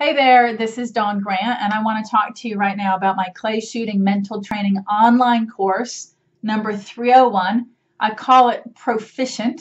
Hey there, this is Dawn Grant, and I want to talk to you right now about my clay shooting mental training online course, number 301. I call it Proficient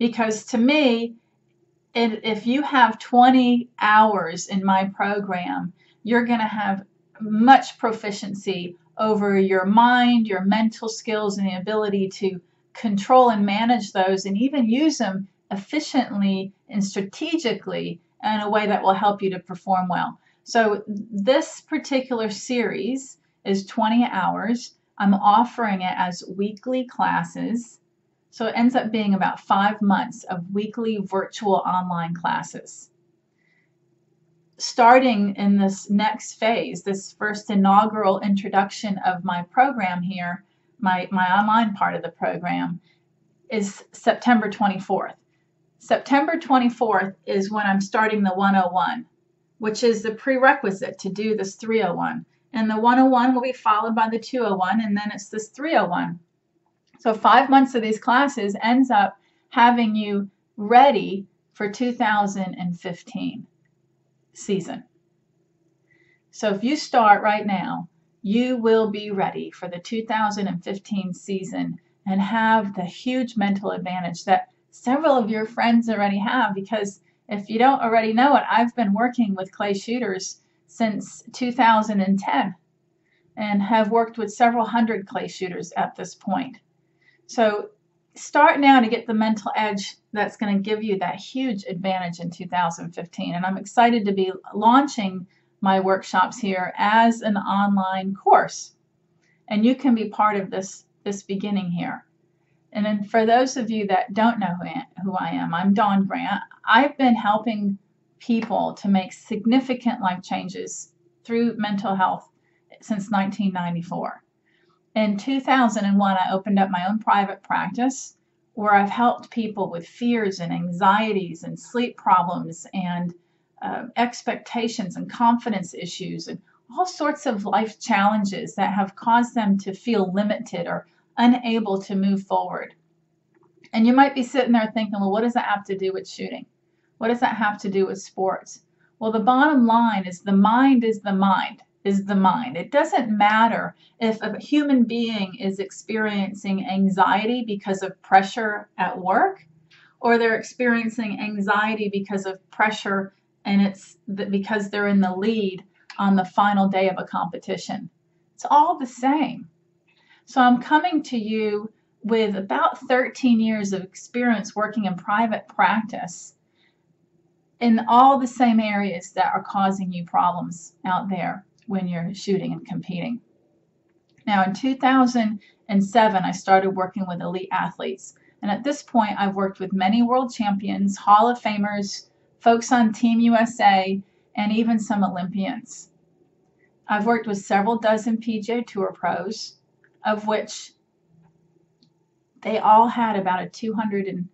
because to me, if you have 20 hours in my program, you're going to have much proficiency over your mind, your mental skills, and the ability to control and manage those and even use them efficiently and strategically in a way that will help you to perform well. So this particular series is 20 hours. I'm offering it as weekly classes. So it ends up being about 5 months of weekly virtual online classes. Starting in this next phase, this first inaugural introduction of my program here, my online part of the program, is September 24th. September 24th is when I'm starting the 101, which is the prerequisite to do this 301. And the 101 will be followed by the 201, and then it's this 301. So 5 months of these classes ends up having you ready for 2015 season. So if you start right now, you will be ready for the 2015 season and have the huge mental advantage that several of your friends already have, because if you don't already know it, I've been working with clay shooters since 2010 and have worked with several hundred clay shooters at this point. So start now to get the mental edge that's going to give you that huge advantage in 2015. And I'm excited to be launching my workshops here as an online course. And you can be part of this beginning here. And then for those of you that don't know who I am, I'm Dawn Grant. I've been helping people to make significant life changes through mental health since 1994. In 2001, I opened up my own private practice where I've helped people with fears and anxieties and sleep problems and expectations and confidence issues and all sorts of life challenges that have caused them to feel limited or unable to move forward. And you might be sitting there thinking, well, what does that have to do with shooting? What does that have to do with sports? Well, the bottom line is the mind is the mind. It doesn't matter if a human being is experiencing anxiety because of pressure at work, or they're experiencing anxiety because of pressure and it's because they're in the lead on the final day of a competition. It's all the same. So I'm coming to you with about 13 years of experience working in private practice in all the same areas that are causing you problems out there when you're shooting and competing. Now in 2007, I started working with elite athletes. And at this point, I've worked with many world champions, Hall of Famers, folks on Team USA, and even some Olympians. I've worked with several dozen PGA TOUR Pros, of which they all had about a 219%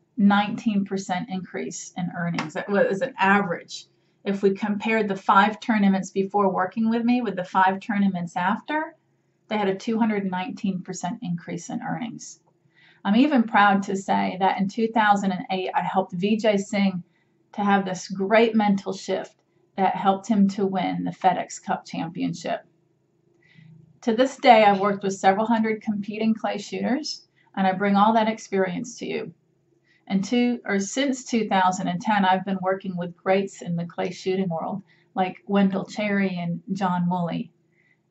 increase in earnings. That was an average. If we compared the 5 tournaments before working with me with the 5 tournaments after, they had a 219% increase in earnings. I'm even proud to say that in 2008, I helped Vijay Singh to have this great mental shift that helped him to win the FedEx Cup Championship. To this day, I've worked with several hundred competing clay shooters, and I bring all that experience to you. And since 2010, I've been working with greats in the clay shooting world, like Wendell and John Woolley.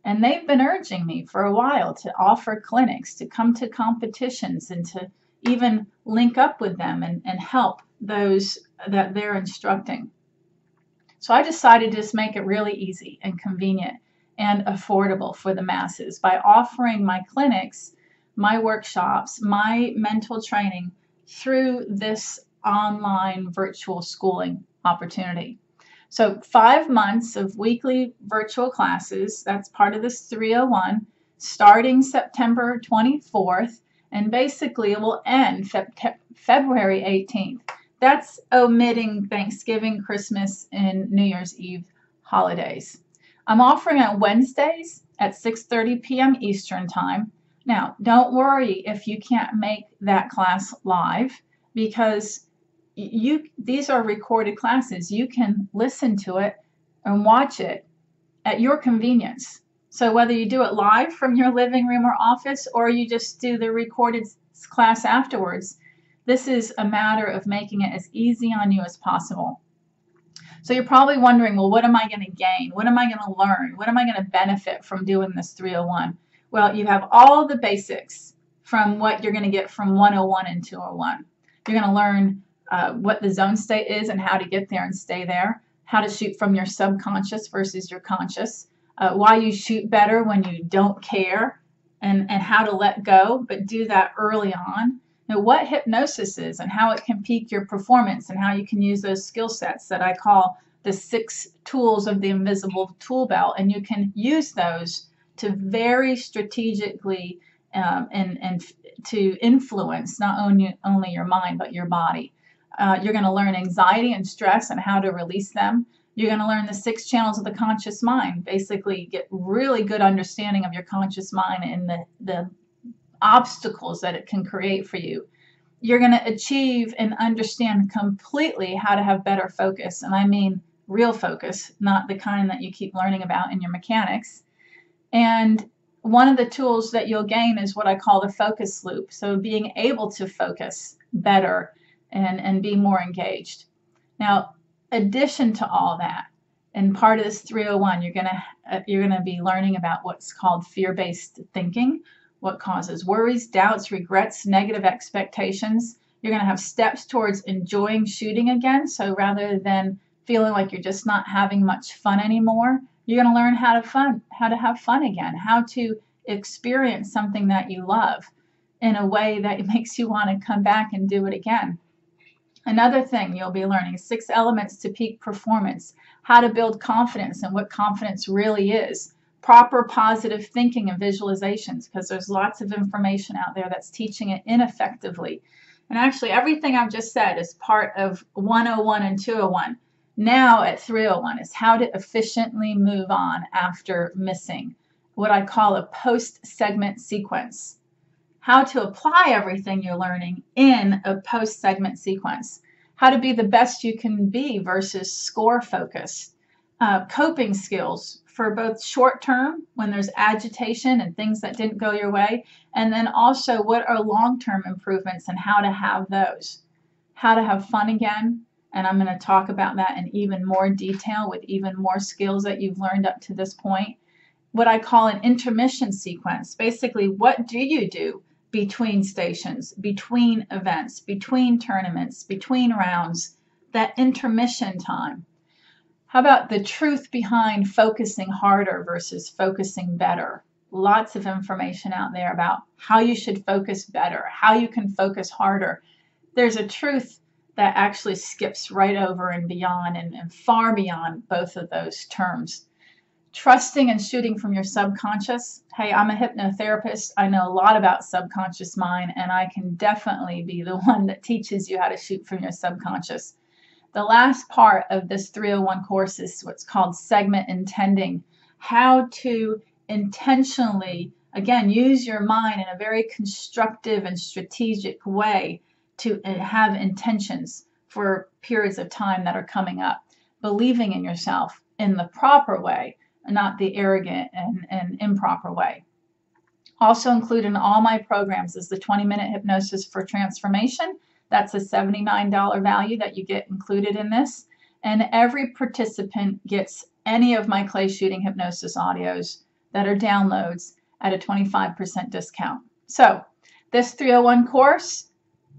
And they've been urging me for a while to offer clinics, to come to competitions, and to even link up with them and help those that they're instructing. So I decided to just make it really easy and convenient and affordable for the masses by offering my clinics, my workshops, my mental training through this online virtual schooling opportunity. So 5 months of weekly virtual classes, that's part of this 301, starting September 24th, and basically it will end February 18th. That's omitting Thanksgiving, Christmas, and New Year's Eve holidays. I'm offering on Wednesdays at 6:30 p.m. Eastern Time. Now, don't worry if you can't make that class live, because these are recorded classes. You can listen to it and watch it at your convenience. So whether you do it live from your living room or office, or you just do the recorded class afterwards, this is a matter of making it as easy on you as possible. So you're probably wondering, well, what am I going to gain? What am I going to learn? What am I going to benefit from doing this 301? Well, you have all the basics from what you're going to get from 101 and 201. You're going to learn what the zone state is and how to get there and stay there, how to shoot from your subconscious versus your conscious, why you shoot better when you don't care, and how to let go, but do that early on. Now, what hypnosis is and how it can peak your performance and how you can use those skill sets that I call the 6 tools of the invisible tool belt, and you can use those to very strategically and to influence not only your mind but your body. You're going to learn anxiety and stress and how to release them. You're going to learn the 6 channels of the conscious mind, basically get really good understanding of your conscious mind and the obstacles that it can create for you. You're going to achieve and understand completely how to have better focus, and I mean real focus, not the kind that you keep learning about in your mechanics. And one of the tools that you'll gain is what I call the focus loop, so being able to focus better and be more engaged. Now, addition to all that, and part of this 301, you're gonna be learning about what's called fear-based thinking, what causes worries, doubts, regrets, negative expectations. You're going to have steps towards enjoying shooting again. So rather than feeling like you're just not having much fun anymore, you're going to learn how to have fun again, how to experience something that you love in a way that makes you want to come back and do it again. Another thing you'll be learning is 6 elements to peak performance, how to build confidence and what confidence really is. Proper positive thinking and visualizations, because there's lots of information out there that's teaching it ineffectively. And actually, everything I've just said is part of 101 and 201. Now at 301 is how to efficiently move on after missing, what I call a post-segment sequence. How to apply everything you're learning in a post-segment sequence. How to be the best you can be versus score focus. Coping skills for both short term when there's agitation and things that didn't go your way, and then also what are long-term improvements and how to have those. How to have fun again, and I'm going to talk about that in even more detail with even more skills that you've learned up to this point. What I call an intermission sequence. Basically, what do you do between stations, between events, between tournaments, between rounds, that intermission time. How about the truth behind focusing harder versus focusing better? Lots of information out there about how you should focus better, how you can focus harder. There's a truth that actually skips right over and beyond and far beyond both of those terms. Trusting and shooting from your subconscious. Hey, I'm a hypnotherapist. I know a lot about subconscious mind, and I can definitely be the one that teaches you how to shoot from your subconscious. The last part of this 301 course is what's called segment intending. How to intentionally, again, use your mind in a very constructive and strategic way to have intentions for periods of time that are coming up. Believing in yourself in the proper way, not the arrogant and improper way. Also included in all my programs is the 20-minute hypnosis for transformation. That's a $79 value that you get included in this. And every participant gets any of my clay shooting hypnosis audios that are downloads at a 25% discount. So this 301 course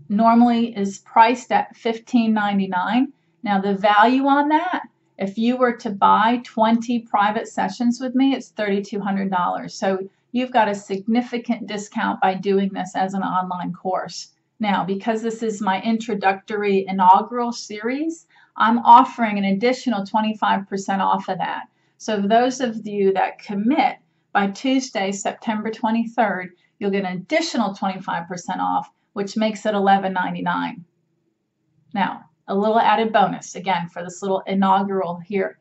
normally is priced at $15.99. Now the value on that, if you were to buy 20 private sessions with me, it's $3,200. So you've got a significant discount by doing this as an online course. Now, because this is my introductory inaugural series, I'm offering an additional 25% off of that. So those of you that commit by Tuesday, September 23rd, you'll get an additional 25% off, which makes it $11.99. Now, a little added bonus, again, for this little inaugural here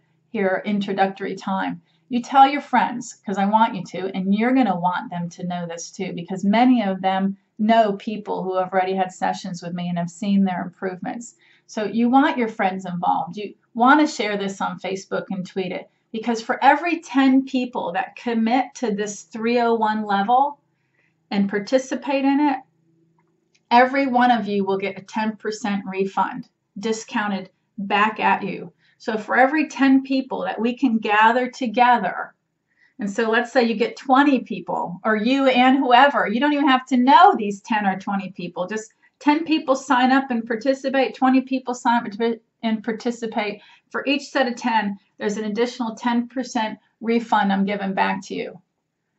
introductory time. You tell your friends, because I want you to, and you're going to want them to know this too, because many of them know people who have already had sessions with me and have seen their improvements. So you want your friends involved. want to share this on Facebook and tweet it, because for every 10 people that commit to this 301 level and participate in it, every one of you will get a 10% refund discounted back at you. So for every 10 people that we can gather together, and so let's say you get 20 people, or you and whoever, you don't even have to know these 10 or 20 people, just 10 people sign up and participate, 20 people sign up and participate. For each set of 10, there's an additional 10% refund I'm giving back to you.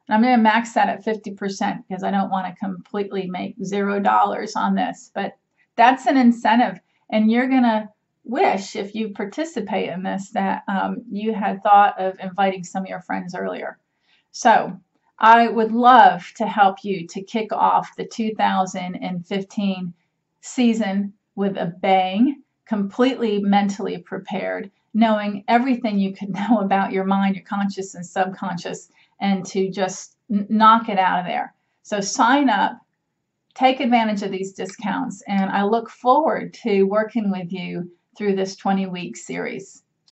And I'm going to max that at 50% because I don't want to completely make $0 on this, but that's an incentive. And you're going to wish, if you participate in this, that you had thought of inviting some of your friends earlier. So I would love to help you to kick off the 2015 season with a bang, completely mentally prepared, knowing everything you could know about your mind, your conscious and subconscious, and to just knock it out of there. So sign up, take advantage of these discounts, and I look forward to working with you through this 20-week series.